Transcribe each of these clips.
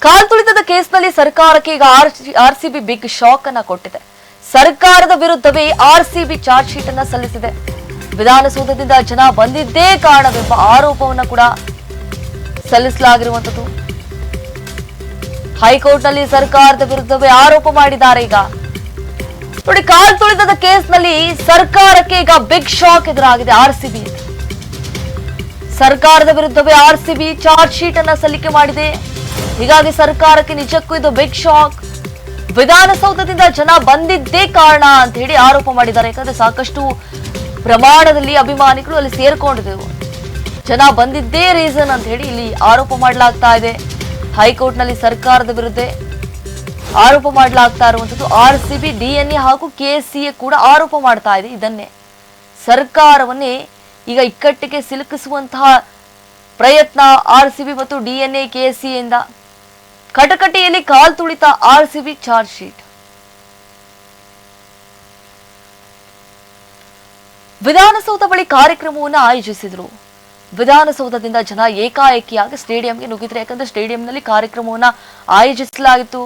ಕಾಲ್ತುಳಿತದ ಕೇಸ್ನಲ್ಲಿ ಸರ್ಕಾರಕ್ಕೆ ಈಗ ಆರ್ಸಿಬಿ ಬಿಗ್ ಶಾಕ್ ಅನ್ನ ಕೊಟ್ಟಿದೆ. ಸರ್ಕಾರದ ವಿರುದ್ಧವೇ ಆರ್ಸಿಬಿ ಚಾರ್ಜ್ ಶೀಟ್ ಅನ್ನ ಸಲ್ಲಿಸಿದೆ. ವಿಧಾನಸೌಧದಿಂದ ಜನ ಬಂದಿದ್ದೇ ಕಾರಣವೆಂಬ ಆರೋಪವನ್ನು ಕೂಡ ಸಲ್ಲಿಸಲಾಗಿರುವಂತದ್ದು. ಹೈಕೋರ್ಟ್ ನಲ್ಲಿ ಸರ್ಕಾರದ ವಿರುದ್ಧವೇ ಆರೋಪ ಮಾಡಿದ್ದಾರೆ. ಈಗ ನೋಡಿ, ಕಾಲ್ತುಳಿತದ ಕೇಸ್ನಲ್ಲಿ ಸರ್ಕಾರಕ್ಕೆ ಈಗ ಬಿಗ್ ಶಾಕ್ ಎದುರಾಗಿದೆ. ಆರ್ಸಿಬಿ ಸರ್ಕಾರದ ವಿರುದ್ಧವೇ ಆರ್ಸಿಬಿ ಚಾರ್ಜ್ ಶೀಟ್ ಅನ್ನ ಸಲ್ಲಿಕೆ ಮಾಡಿದೆ. ಹೀಗಾಗಿ ಸರ್ಕಾರಕ್ಕೆ ನಿಜಕ್ಕೂ ಇದು ಬಿಗ್ ಶಾಕ್. ವಿಧಾನಸೌಧದಿಂದ ಜನ ಬಂದಿದ್ದೇ ಕಾರಣ ಅಂತ ಹೇಳಿ ಆರೋಪ ಮಾಡಿದ್ದಾರೆ. ಯಾಕಂದ್ರೆ ಸಾಕಷ್ಟು ಪ್ರಮಾಣದಲ್ಲಿ ಅಭಿಮಾನಿಗಳು ಅಲ್ಲಿ ಸೇರ್ಕೊಂಡಿದ್ದೆವು. ಜನ ಬಂದಿದ್ದೇ ರೀಸನ್ ಅಂತ ಹೇಳಿ ಇಲ್ಲಿ ಆರೋಪ ಮಾಡಲಾಗ್ತಾ ಇದೆ. ಹೈಕೋರ್ಟ್ ನಲ್ಲಿ ಸರ್ಕಾರದ ವಿರುದ್ಧ ಆರೋಪ ಮಾಡಲಾಗ್ತಾ ಇರುವಂತದ್ದು. ಆರ್ಸಿಬಿ, ಡಿಎನ್ಎ ಹಾಗೂ ಕೆಎಸ್ಸಿಎ ಕೂಡ ಆರೋಪ ಮಾಡ್ತಾ ಇದೆ. ಇದನ್ನೇ ಸರ್ಕಾರವನ್ನೇ ಈಗ ಇಕ್ಕಟ್ಟಿಗೆ ಸಿಲುಕಿಸುವಂತಹ ಪ್ರಯತ್ನ ಆರ್ಸಿಬಿ ಮತ್ತು ಡಿಎನ್ಎ ಕೆಎಸ್ಸಿಎ ಇಂದ. ಕಟಕಟೆಯಲ್ಲಿ ಕಾಲ್ತುಳಿತ ಆರ್ಸಿಬಿ ಚಾರ್ಜ್ ಶೀಟ್. ವಿಧಾನಸೌಧ ಬಳಿ ಕಾರ್ಯಕ್ರಮವನ್ನು ಆಯೋಜಿಸಿದ್ರು. ವಿಧಾನಸೌಧದಿಂದ ಜನ ಏಕಾಏಕಿಯಾಗಿ ಸ್ಟೇಡಿಯಂಗೆ ನುಗ್ಗಿದ್ರು. ಯಾಕಂದ್ರೆ ಸ್ಟೇಡಿಯಂನಲ್ಲಿ ಕಾರ್ಯಕ್ರಮವನ್ನ ಆಯೋಜಿಸಲಾಗಿತ್ತು.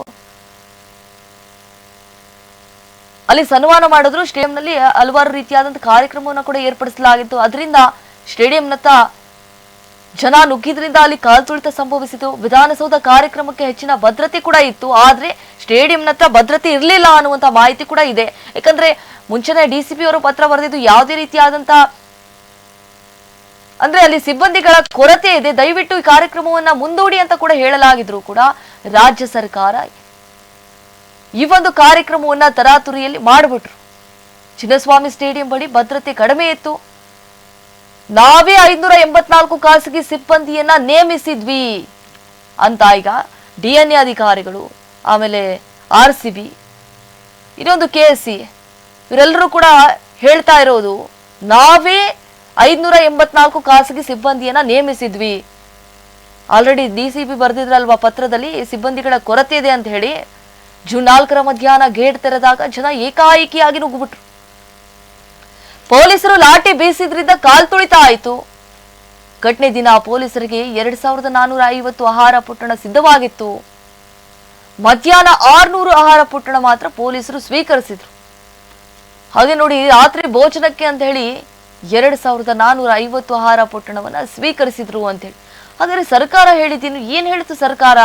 ಅಲ್ಲಿ ಸನ್ಮಾನ ಮಾಡಿದ್ರು. ಸ್ಟೇಡಿಯಂನಲ್ಲಿ ಹಲವಾರು ರೀತಿಯಾದಂತಹ ಕಾರ್ಯಕ್ರಮವನ್ನು ಕೂಡ ಏರ್ಪಡಿಸಲಾಗಿತ್ತು. ಅದರಿಂದ ಸ್ಟೇಡಿಯಂನತ್ತ ಜನ ನುಗ್ಗಿದ್ರಿಂದ ಅಲ್ಲಿ ಕಾಲ್ತುಳಿತ ಸಂಭವಿಸಿತು. ವಿಧಾನಸೌಧ ಕಾರ್ಯಕ್ರಮಕ್ಕೆ ಹೆಚ್ಚಿನ ಭದ್ರತೆ ಕೂಡ ಇತ್ತು. ಆದ್ರೆ ಸ್ಟೇಡಿಯಂನತ್ತ ಭದ್ರತೆ ಇರಲಿಲ್ಲ ಅನ್ನುವಂತ ಮಾಹಿತಿ ಕೂಡ ಇದೆ. ಯಾಕಂದ್ರೆ ಮುಂಚೆನೆ ಡಿಸಿಪಿ ಅವರು ಪತ್ರ ಬರೆದಿದ್ದು ಯಾವುದೇ ರೀತಿಯಾದಂತ ಅಂದ್ರೆ ಅಲ್ಲಿ ಸಿಬ್ಬಂದಿಗಳ ಕೊರತೆ ಇದೆ, ದಯವಿಟ್ಟು ಈ ಕಾರ್ಯಕ್ರಮವನ್ನ ಮುಂದೂಡಿ ಅಂತ ಕೂಡ ಹೇಳಲಾಗಿದ್ರು ಕೂಡ ರಾಜ್ಯ ಸರ್ಕಾರ ಈ ಒಂದು ಕಾರ್ಯಕ್ರಮವನ್ನ ತರಾತುರಿಯಲ್ಲಿ ಮಾಡಿಬಿಟ್ರು. ಚಿನ್ನಸ್ವಾಮಿ ಸ್ಟೇಡಿಯಂ ಬಳಿ ಭದ್ರತೆ ಕಡಿಮೆ ಇತ್ತು. ನಾವೇ 584 ಖಾಸಗಿ ಸಿಬ್ಬಂದಿಯನ್ನ ನೇಮಿಸಿದ್ವಿ ಅಂತ ಈಗ ಡಿಎನ್ಎ ಅಧಿಕಾರಿಗಳು, ಆಮೇಲೆ ಆರ್ಸಿಬಿ, ಇನ್ನೊಂದು ಕೆಎಸ್ಸಿ ಇವರೆಲ್ಲರೂ ಕೂಡ ಹೇಳ್ತಾ ಇರೋದು, ನಾವೇ 584 ಖಾಸಗಿ ಸಿಬ್ಬಂದಿಯನ್ನ ನೇಮಿಸಿದ್ವಿ. ಆಲ್ರೆಡಿ ಡಿಸಿಪಿ ಬರೆದಿದ್ರಲ್ವಾ ಪತ್ರದಲ್ಲಿ, ಸಿಬ್ಬಂದಿಗಳ ಕೊರತೆ ಇದೆ ಅಂತ ಹೇಳಿ. ಜೂನ್ 4ರ ಮಧ್ಯಾಹ್ನ ಗೇಟ್ ತೆರೆದಾಗ ಜನ ಏಕಾಏಕಿಯಾಗಿ ನುಗ್ಗಿಬಿಟ್ರು. ಪೊಲೀಸರು ಲಾಠಿ ಬೀಸಿದ್ರಿಂದ ಕಾಲ್ತುಳಿತ ಆಯಿತು. ಘಟನೆ ದಿನ ಪೊಲೀಸರಿಗೆ 2450 ಆಹಾರ ಪೊಟ್ಟಣ ಸಿದ್ಧವಾಗಿತ್ತು. ಮಧ್ಯಾಹ್ನ 600 ಆಹಾರ ಪೊಟ್ಟಣ ಮಾತ್ರ ಪೊಲೀಸರು ಸ್ವೀಕರಿಸಿದ್ರು. ಹಾಗೆ ನೋಡಿ, ರಾತ್ರಿ ಭೋಜನಕ್ಕೆ ಅಂತ ಹೇಳಿ 2450 ಆಹಾರ ಪೊಟ್ಟಣವನ್ನ ಸ್ವೀಕರಿಸಿದ್ರು ಅಂತ ಹೇಳಿ. ಹಾಗಾದ್ರೆ ಸರ್ಕಾರ ಹೇಳಿದ್ದೀನಿ, ಏನ್ ಹೇಳಿತು ಸರ್ಕಾರ?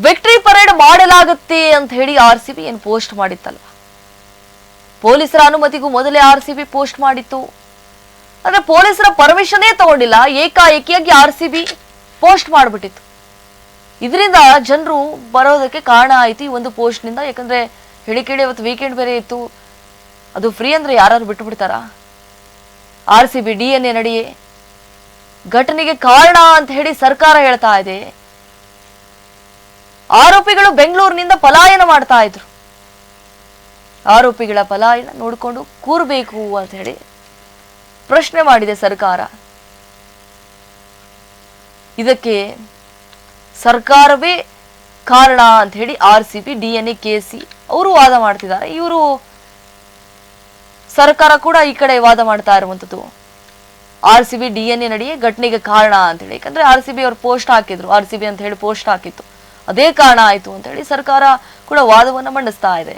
ವಿಕ್ಟರಿ ಪರೇಡ್ ಮಾಡಲಾಗುತ್ತೆ ಅಂತ ಹೇಳಿ ಆರ್ಸಿಬಿ ಏನು ಪೋಸ್ಟ್ ಮಾಡಿತ್ತಲ್ವ. ಪೊಲೀಸರ ಅನುಮತಿಗೂ ಮೊದಲೇ ಆರ್ಸಿಬಿ ಪೋಸ್ಟ್ ಮಾಡಿತ್ತು. ಅಂದ್ರೆ ಪೊಲೀಸರ ಪರ್ಮಿಷನ್ನೇ ತಗೊಂಡಿಲ್ಲ, ಏಕಾಏಕಿಯಾಗಿ ಆರ್ಸಿಬಿ ಪೋಸ್ಟ್ ಮಾಡಿಬಿಟ್ಟಿತ್ತು. ಇದರಿಂದ ಜನರು ಬರೋದಕ್ಕೆ ಕಾರಣ ಆಯ್ತು ಈ ಒಂದು ಪೋಸ್ಟ್ ನಿಂದ. ಯಾಕಂದ್ರೆ ಹೇಳಿಕೆಡೆ ಇವತ್ತು ವೀಕೆಂಡ್ ಬೇರೆ ಇತ್ತು. ಅದು ಫ್ರೀ ಅಂದ್ರೆ ಯಾರು ಬಿಟ್ಟು ಬಿಡ್ತಾರ? ಆರ್ಸಿಬಿ ಡಿಎನ್ಎ ನಡಿಯೇ ಘಟನೆಗೆ ಕಾರಣ ಅಂತ ಹೇಳಿ ಸರ್ಕಾರ ಹೇಳ್ತಾ ಇದೆ. ಆರೋಪಿಗಳು ಬೆಂಗಳೂರಿನಿಂದ ಪಲಾಯನ ಮಾಡ್ತಾ ಇದ್ರು. ಆರೋಪಿಗಳ ಪಲಾಯನ ನೋಡಿಕೊಂಡು ಕೂರ್ಬೇಕು ಅಂತ ಹೇಳಿ ಪ್ರಶ್ನೆ ಮಾಡಿದೆ ಸರ್ಕಾರ. ಇದಕ್ಕೆ ಸರ್ಕಾರವೇ ಕಾರಣ ಅಂತ ಹೇಳಿ ಆರ್ಸಿಬಿ, ಡಿಎನ್ಎ, ಕೆಎಸ್ಸಿ ಅವರು ವಾದ ಮಾಡ್ತಿದ್ದಾರೆ. ಇವರು ಸರ್ಕಾರ ಕೂಡ ಈ ಕಡೆ ವಾದ ಮಾಡ್ತಾ ಇರುವಂತದ್ದು. ಆರ್ಸಿಬಿ ಡಿಎನ್ಎ ನಡಿಯೇ ಘಟನೆಗೆ ಕಾರಣ ಅಂತ ಹೇಳಿ. ಯಾಕಂದ್ರೆ ಆರ್ಸಿಬಿ ಅವರು ಪೋಸ್ಟ್ ಹಾಕಿದ್ರು, ಆರ್ಸಿಬಿ ಅಂತ ಹೇಳಿ ಪೋಸ್ಟ್ ಹಾಕಿತ್ತು, ಅದೇ ಕಾರಣ ಆಯ್ತು ಅಂತ ಹೇಳಿ ಸರ್ಕಾರ ಕೂಡ ವಾದವನ್ನ ಮಂಡಿಸ್ತಾ ಇದೆ.